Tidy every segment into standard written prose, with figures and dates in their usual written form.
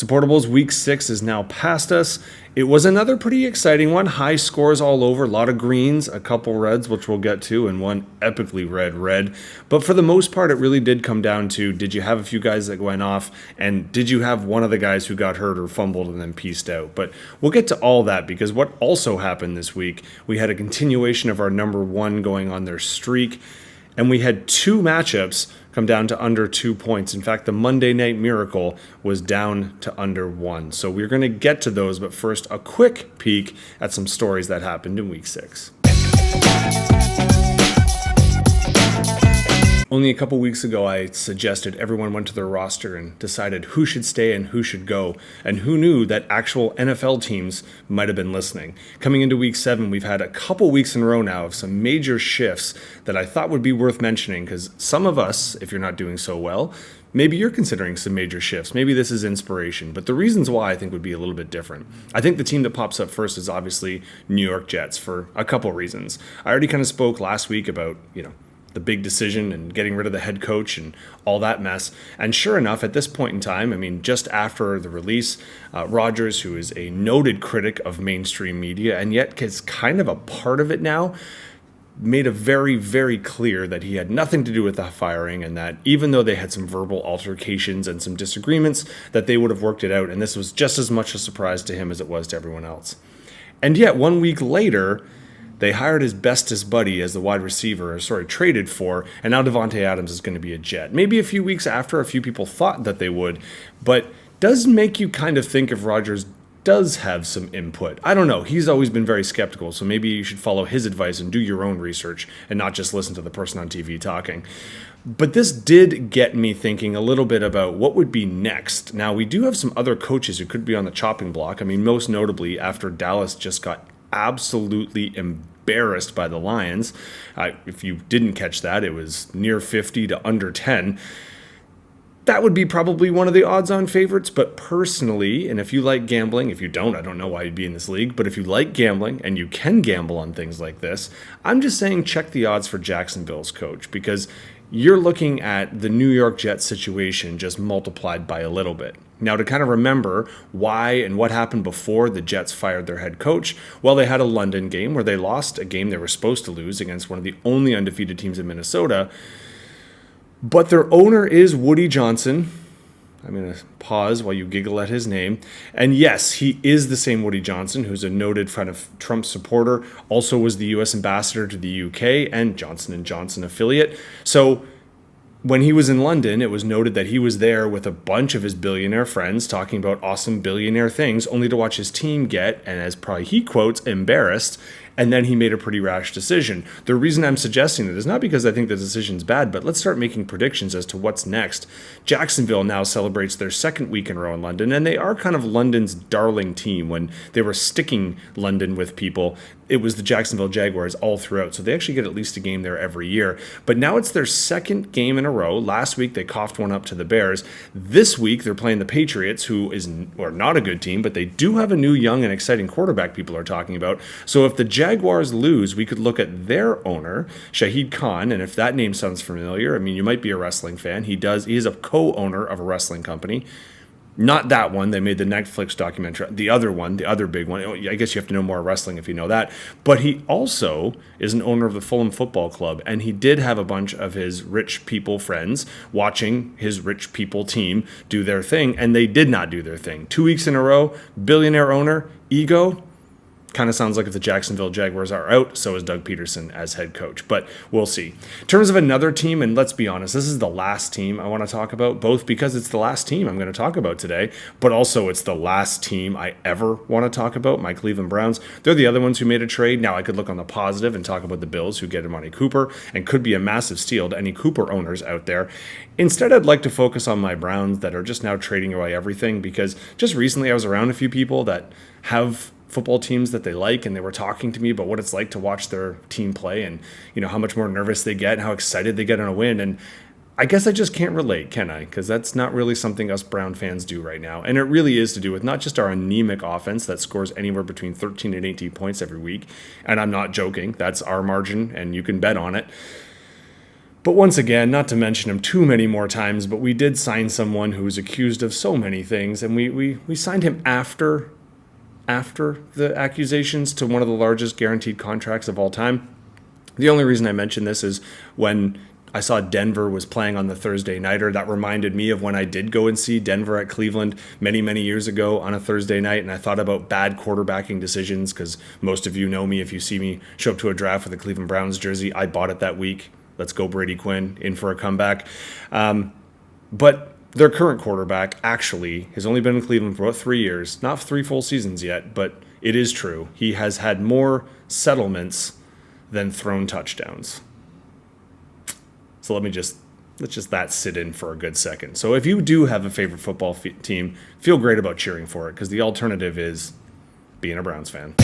Supportables week 6 is now past us. It was another pretty exciting one. High scores all over, a lot of greens, a couple reds, which we'll get to, and one epically red. But for the most part, it really did come down to, did you have a few guys that went off, and did you have one of the guys who got hurt or fumbled and then pieced out? But we'll get to all that, because what also happened this week, we had a continuation of our number one going on their streak, and we had two matchups come down to under 2 points. In fact, the Monday Night Miracle was down to under 1. So we're going to get to those, but first, a quick peek at some stories that happened in week 6. Only a couple weeks ago, I suggested everyone went to their roster and decided who should stay and who should go, and who knew that actual NFL teams might have been listening. Coming into week 7, we've had a couple weeks in a row now of some major shifts that I thought would be worth mentioning, because some of us, if you're not doing so well, maybe you're considering some major shifts. Maybe this is inspiration, but the reasons why I think would be a little bit different. I think the team that pops up first is obviously New York Jets for a couple reasons. I already kind of spoke last week about, the big decision and getting rid of the head coach and all that mess. And sure enough, at this point in time, just after the release, Rodgers, who is a noted critic of mainstream media and yet is kind of a part of it now, made it very, very clear that he had nothing to do with the firing, and that even though they had some verbal altercations and some disagreements, that they would have worked it out. And this was just as much a surprise to him as it was to everyone else. And yet 1 week later, they hired his bestest buddy as the wide receiver, traded for, and now Davante Adams is going to be a Jet. Maybe a few weeks after a few people thought that they would, but does make you kind of think if Rodgers does have some input. I don't know. He's always been very skeptical, so maybe you should follow his advice and do your own research and not just listen to the person on TV talking. But this did get me thinking a little bit about what would be next. Now, we do have some other coaches who could be on the chopping block. Most notably after Dallas just got absolutely embarrassed by the Lions. If you didn't catch that, it was near 50 to under 10. That would be probably one of the odds-on favorites, but personally, and if you like gambling, if you don't, I don't know why you'd be in this league, but if you like gambling and you can gamble on things like this, I'm just saying check the odds for Jacksonville's coach, because you're looking at the New York Jets situation just multiplied by a little bit. Now, to kind of remember why and what happened before the Jets fired their head coach, well, they had a London game where they lost a game they were supposed to lose against one of the only undefeated teams in Minnesota. But their owner is Woody Johnson. I'm going to pause while you giggle at his name. And yes, he is the same Woody Johnson, who's a noted Trump supporter, also was the U.S. ambassador to the UK and Johnson & Johnson affiliate. So when he was in London, it was noted that he was there with a bunch of his billionaire friends talking about awesome billionaire things, only to watch his team get, and as probably he quotes, embarrassed. And then he made a pretty rash decision. The reason I'm suggesting it is not because I think the decision's bad, but let's start making predictions as to what's next. Jacksonville now celebrates their second week in a row in London, and they are kind of London's darling team. When they were sticking London with people, it was the Jacksonville Jaguars all throughout, so they actually get at least a game there every year. But now it's their second game in a row. Last week, they coughed one up to the Bears. This week, they're playing the Patriots, who are not a good team, but they do have a new, young, and exciting quarterback people are talking about. So if the Jaguars lose, we could look at their owner, Shahid Khan, and if that name sounds familiar, you might be a wrestling fan. He is a co-owner of a wrestling company. Not that one. They made the Netflix documentary. The other one, the other big one. I guess you have to know more wrestling if you know that. But he also is an owner of the Fulham Football Club, and he did have a bunch of his rich people friends watching his rich people team do their thing, and they did not do their thing. 2 weeks in a row, billionaire owner, ego. Kind of sounds like if the Jacksonville Jaguars are out, so is Doug Peterson as head coach, but we'll see. In terms of another team, and let's be honest, this is the last team I want to talk about, both because it's the last team I'm going to talk about today, but also it's the last team I ever want to talk about, my Cleveland Browns. They're the other ones who made a trade. Now I could look on the positive and talk about the Bills, who get Amari Cooper, and could be a massive steal to any Cooper owners out there. Instead, I'd like to focus on my Browns that are just now trading away everything, because just recently I was around a few people that have football teams that they like, and they were talking to me about what it's like to watch their team play, and how much more nervous they get and how excited they get on a win. And I guess I just can't relate, can I? Because that's not really something us Brown fans do right now. And it really is to do with not just our anemic offense that scores anywhere between 13 and 18 points every week. And I'm not joking. That's our margin, and you can bet on it. But once again, not to mention him too many more times, but we did sign someone who was accused of so many things, and we signed him after the accusations to one of the largest guaranteed contracts of all time. The only reason I mention this is when I saw Denver was playing on the Thursday nighter. That reminded me of when I did go and see Denver at Cleveland many, many years ago on a Thursday night, and I thought about bad quarterbacking decisions because most of you know me. If you see me show up to a draft with a Cleveland Browns jersey, I bought it that week. Let's go Brady Quinn, in for a comeback. But their current quarterback actually has only been in Cleveland for about 3 years, not 3 full seasons yet, but it is true. He has had more settlements than thrown touchdowns. So let's just that sit in for a good second. So if you do have a favorite football team, feel great about cheering for it, because the alternative is being a Browns fan.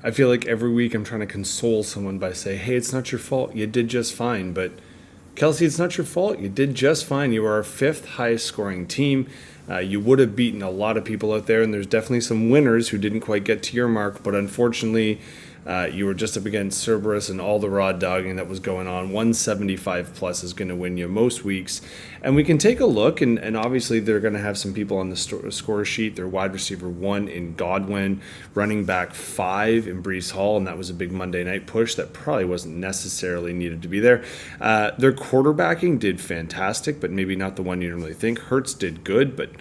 I feel like every week I'm trying to console someone by saying, hey, it's not your fault. You did just fine. But Kelsey, it's not your fault. You did just fine. You are our 5th highest scoring team. You would have beaten a lot of people out there, and there's definitely some winners who didn't quite get to your mark. But unfortunately, you were just up against Cerberus and all the raw dogging that was going on. 175 plus is going to win you most weeks. And we can take a look, and obviously they're going to have some people on the score sheet. They're wide receiver 1 in Godwin, running back 5 in Breece Hall, and that was a big Monday night push that probably wasn't necessarily needed to be there. Their quarterbacking did fantastic, but maybe not the one you normally think. Hurts did good, but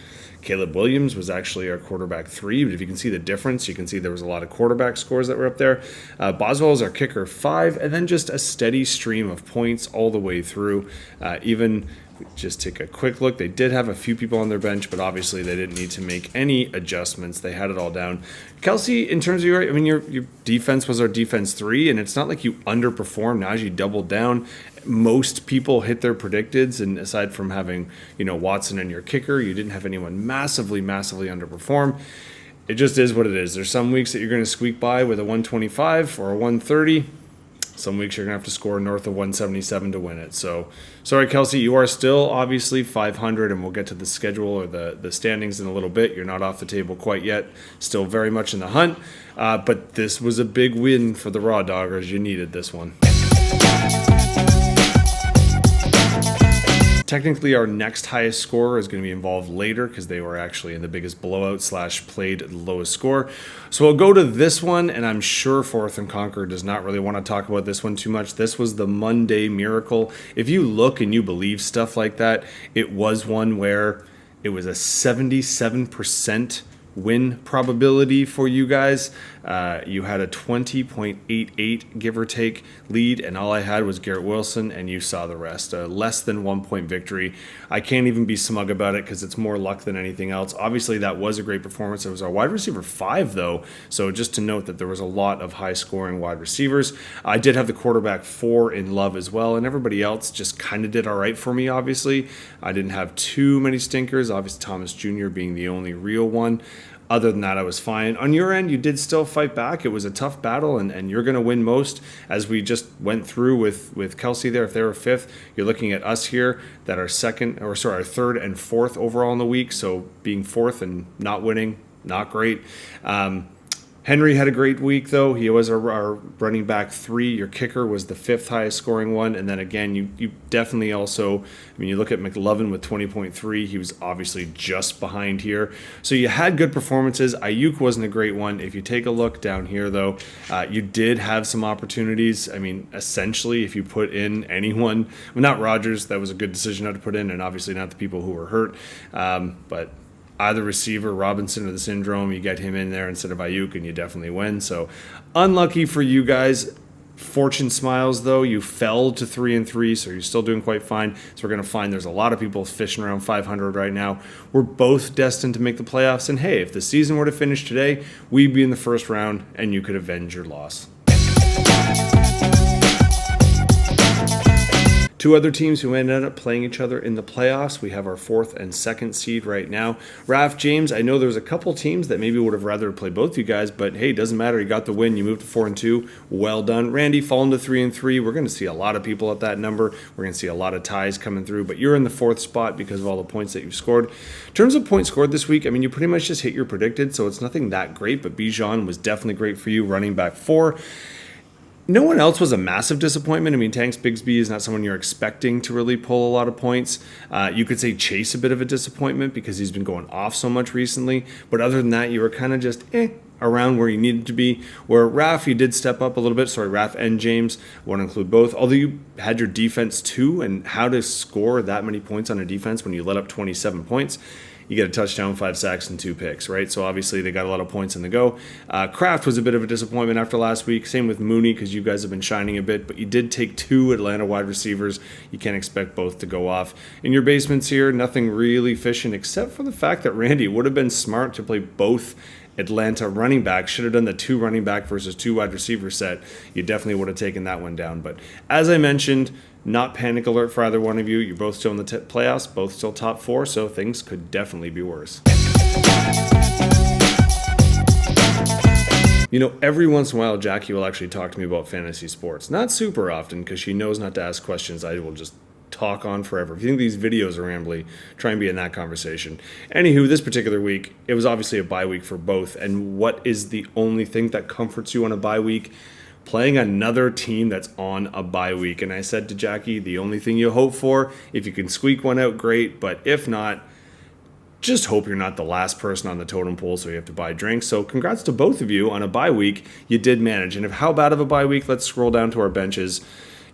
Caleb Williams was actually our quarterback 3, but if you can see the difference, you can see there was a lot of quarterback scores that were up there. Boswell is our kicker 5, and then just a steady stream of points all the way through. Just take a quick look. They did have a few people on their bench, but obviously they didn't need to make any adjustments. They had it all down. Kelsey, in terms of your defense was our defense 3, and it's not like you underperformed. Now as you doubled down, most people hit their predicteds, and aside from having, Watson and your kicker, you didn't have anyone massively underperform. It just is what it is. There's some weeks that you're going to squeak by with a 125 or a 130. Some weeks you're going to have to score north of 177 to win it. So, sorry, Kelsey, you are still obviously 500, and we'll get to the schedule or the standings in a little bit. You're not off the table quite yet. Still very much in the hunt. But this was a big win for the Raw Doggers. You needed this one. Technically, our next highest scorer is going to be involved later because they were actually in the biggest blowout / played the lowest score. So we'll go to this one, and I'm sure Fourth and Conquer does not really want to talk about this one too much. This was the Monday Miracle. If you look and you believe stuff like that, it was one where it was a 77% win probability for you guys. You had a 20.88 give or take lead, and all I had was Garrett Wilson, and you saw the rest. A less than 1 point victory. I can't even be smug about it because it's more luck than anything else. Obviously, that was a great performance. It was our wide receiver 5, though, so just to note that there was a lot of high-scoring wide receivers. I did have the quarterback 4 in Love as well, and everybody else just kind of did all right for me, obviously. I didn't have too many stinkers, obviously Thomas Jr. being the only real one. Other than that, I was fine. On your end, you did still fight back. It was a tough battle, and you're going to win most. As we just went through with Kelsey there, if they were 5th, you're looking at us here that are our 3rd and 4th overall in the week. So being 4th and not winning, not great. Henry had a great week, though. He was our running back 3. Your kicker was the 5th highest scoring one. And then again, you definitely also, you look at McLovin with 20.3. He was obviously just behind here. So you had good performances. Ayuk wasn't a great one. If you take a look down here, though, you did have some opportunities. Essentially, if you put in anyone, not Rodgers, that was a good decision not to put in, and obviously not the people who were hurt. But either receiver, Robinson or the Syndrome, you get him in there instead of Ayuk, and you definitely win. So unlucky for you guys. Fortune smiles, though. You fell to 3-3, so you're still doing quite fine. So we're going to find there's a lot of people fishing around 500 right now. We're both destined to make the playoffs, and hey, if the season were to finish today, we'd be in the first round, and you could avenge your loss. 2 other teams who ended up playing each other in the playoffs. We have our 4th and 2nd seed right now. Raph, James, I know there's a couple teams that maybe would have rather played both you guys, but hey, doesn't matter. You got the win. You moved to 4-2. Well done. Randy falling to 3-3. We're going to see a lot of people at that number. We're going to see a lot of ties coming through, but you're in the 4th spot because of all the points that you've scored. In terms of points scored this week, you pretty much just hit your predicted, so it's nothing that great, but Bijan was definitely great for you, running back 4. No one else was a massive disappointment. I mean, Tanks Bigsby is not someone you're expecting to really pull a lot of points. You could say Chase a bit of a disappointment because he's been going off so much recently. But other than that, you were kind of just around where you needed to be. Where Raph, you did step up a little bit. Sorry, Raph and James. I want to include both. Although you had your defense too, and how to score that many points on a defense when you let up 27 points. You get a touchdown, 5 sacks, and 2 picks, right? So obviously they got a lot of points in the go. Kraft was a bit of a disappointment after last week. Same with Mooney because you guys have been shining a bit, but you did take 2 Atlanta wide receivers. You can't expect both to go off. In your basements here, nothing really fishing except for the fact that Randy would have been smart to play both Atlanta running back. Should have done the 2 running back versus 2 wide receiver set. You definitely would have taken that one down. But as I mentioned, not panic alert for either one of you. You're both still in the playoffs, both still top 4, so things could definitely be worse. You know, every once in a while, Jackie will actually talk to me about fantasy sports. Not super often, because she knows not to ask questions. I will just talk on forever. If you think these videos are rambly, try and be in that conversation. Anywho, this particular week, it was obviously a bye week for both. And what is the only thing that comforts you on a bye week? Playing another team that's on a bye week. And I said to Jackie, the only thing you hope for, if you can squeak one out, great. But if not, just hope you're not the last person on the totem pole so you have to buy drinks. So congrats to both of you on a bye week. You did manage. And if how bad of a bye week, let's scroll down to our benches.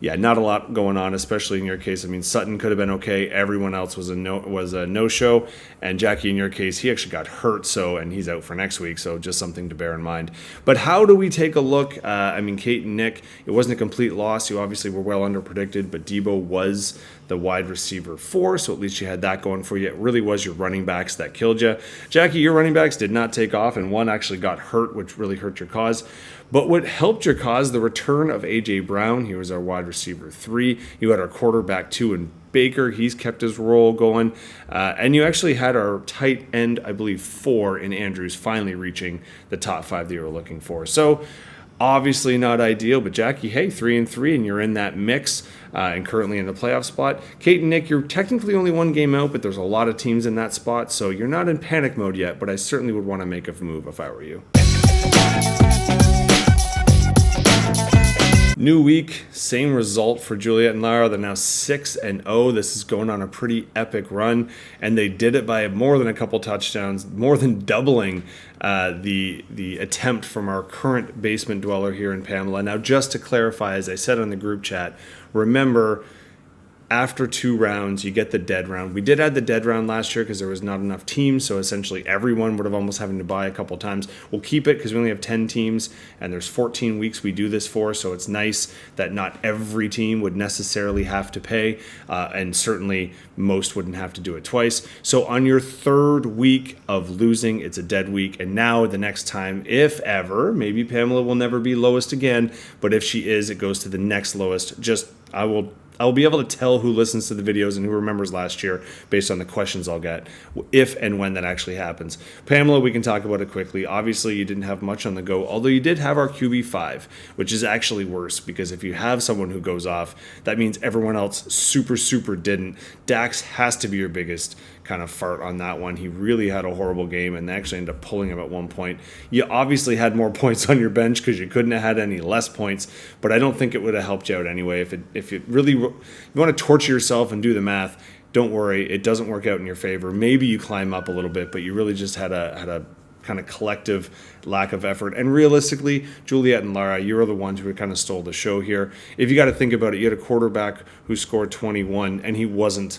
Yeah, not a lot going on, especially in your case. I mean, Sutton could have been okay. Everyone else was a no-show. And Jackie, in your case, he actually got hurt, and he's out for next week. So just something to bear in mind. But how do we take a look? I mean, Kate and Nick, it wasn't a complete loss. You obviously were well under predicted, but Debo was the wide receiver 4, so at least you had that going for you. It really was your running backs that killed you. Jackie, your running backs did not take off, and one actually got hurt, which really hurt your cause. But what helped your cause, the return of A.J. Brown. He was our wide receiver 3. You had our quarterback 2 in Baker. He's kept his role going. And you actually had our tight end, I believe, 4 in Andrews, finally reaching the top 5 that you were looking for. So obviously not ideal, but Jackie, hey, 3-3, and you're in that mix and currently in the playoff spot. Kate and Nick, you're technically only 1 game out, but there's a lot of teams in that spot, so you're not in panic mode yet, but I certainly would want to make a move if I were you. New week, same result for Juliet and Lara. They're now 6-0. This is going on a pretty epic run, and they did it by more than a couple touchdowns, more than doubling the attempt from our current basement dweller here in Pamela. Now, just to clarify, as I said on the group chat, remember, after 2 rounds, you get the dead round. We did add the dead round last year because there was not enough teams, so essentially everyone would have almost having to buy a couple times. We'll keep it because we only have 10 teams, and there's 14 weeks we do this for, so it's nice that not every team would necessarily have to pay, and certainly most wouldn't have to do it twice. So on your 3rd week of losing, it's a dead week, and now the next time, if ever, maybe Pamela will never be lowest again, but if she is, it goes to the next lowest. I'll be able to tell who listens to the videos and who remembers last year based on the questions I'll get, if and when that actually happens. Pamela, we can talk about it quickly. Obviously, you didn't have much on the go, although you did have our QB5, which is actually worse because if you have someone who goes off, that means everyone else super didn't. Dax has to be your biggest kind of fart on that one. He really had a horrible game, and they actually ended up pulling him at one point. You obviously had more points on your bench because you couldn't have had any less points, but I don't think it would have helped you out anyway. If it really, you want to torture yourself and do the math, don't worry, it doesn't work out in your favor. Maybe you climb up a little bit, but you really just had a kind of collective lack of effort. And realistically, Juliet and Lara, you were the ones who kind of stole the show here. If you got to think about it, you had a quarterback who scored 21, and he wasn't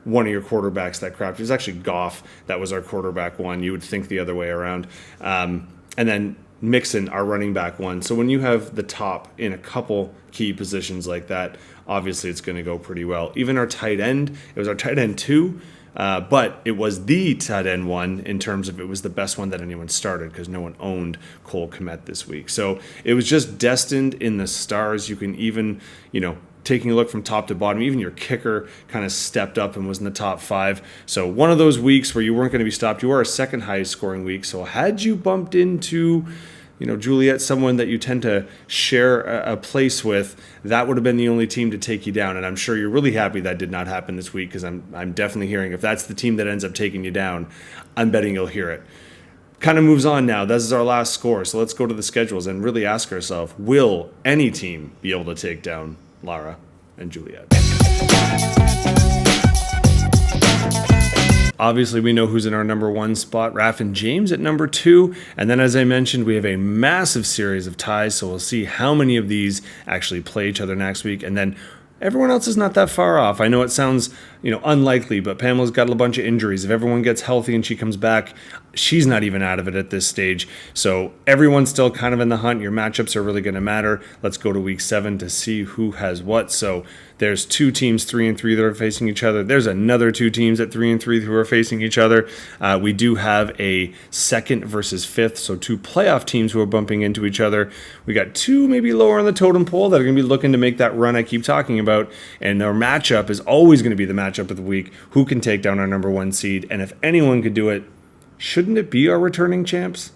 one of your quarterbacks that crapped. It was actually Goff that was our quarterback 1. You would think the other way around. And then Mixon, our running back 1. So when you have the top in a couple key positions like that, obviously it's going to go pretty well. Even our tight end, it was our tight end 2, but it was the tight end 1 in terms of it was the best one that anyone started because no one owned Cole Kmet this week. So it was just destined in the stars. You can even, taking a look from top to bottom, even your kicker kind of stepped up and was in the top 5. So one of those weeks where you weren't going to be stopped. You were our 2nd highest scoring week. So had you bumped into, Juliet, someone that you tend to share a place with, that would have been the only team to take you down. And I'm sure you're really happy that did not happen this week because I'm definitely hearing if that's the team that ends up taking you down, I'm betting you'll hear it. kind of moves on now. This is our last score. So let's go to the schedules and really ask ourselves, will any team be able to take down Lara and Juliet? Obviously, we know who's in our number 1 spot, Raph and James at number 2. And then, as I mentioned, we have a massive series of ties. So we'll see how many of these actually play each other next week. And then everyone else is not that far off. I know it sounds, unlikely, but Pamela's got a bunch of injuries. If everyone gets healthy and she comes back, she's not even out of it at this stage. So everyone's still kind of in the hunt. Your matchups are really going to matter. Let's go to week 7 to see who has what. So there's 2 teams 3-3 that are facing each other. There's another 2 teams at 3-3 who are facing each other. We do have a 2nd versus 5th, so 2 playoff teams who are bumping into each other. We got 2 maybe lower on the totem pole that are going to be looking to make that run I keep talking about. And our matchup is always going to be the matchup of the week. Who can take down our number 1 seed? And if anyone could do it, shouldn't it be our returning champs?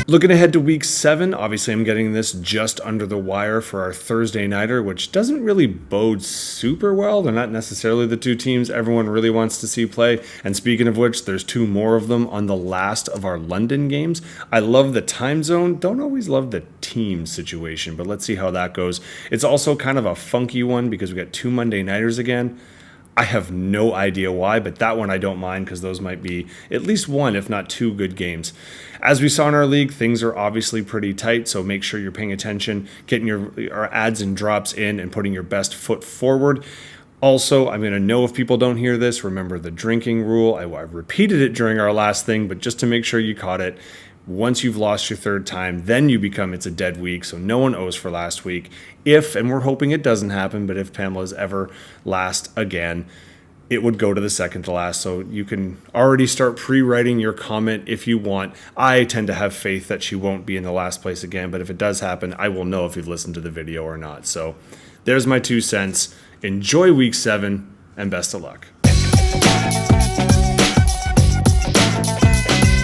Looking ahead to week 7, obviously I'm getting this just under the wire for our Thursday nighter, which doesn't really bode super well. They're not necessarily the 2 teams everyone really wants to see play. And speaking of which, there's 2 more of them on the last of our London games. I love the time zone, don't always love the team situation, but let's see how that goes. It's also kind of a funky one because we got 2 Monday nighters again. I have no idea why, but that one I don't mind because those might be at least 1, if not 2 good games. As we saw in our league, things are obviously pretty tight, so make sure you're paying attention, getting our adds and drops in, and putting your best foot forward. Also, I'm going to know if people don't hear this, remember the drinking rule. I repeated it during our last thing, but just to make sure you caught it, once you've lost your 3rd time, then you become it's a dead week, so no one owes for last week. If, and we're hoping it doesn't happen, but if Pamela's ever last again, it would go to the 2nd to last. So you can already start pre-writing your comment if you want. I tend to have faith that she won't be in the last place again, but if it does happen, I will know if you've listened to the video or not. So there's my 2 cents. Enjoy week 7 and best of luck.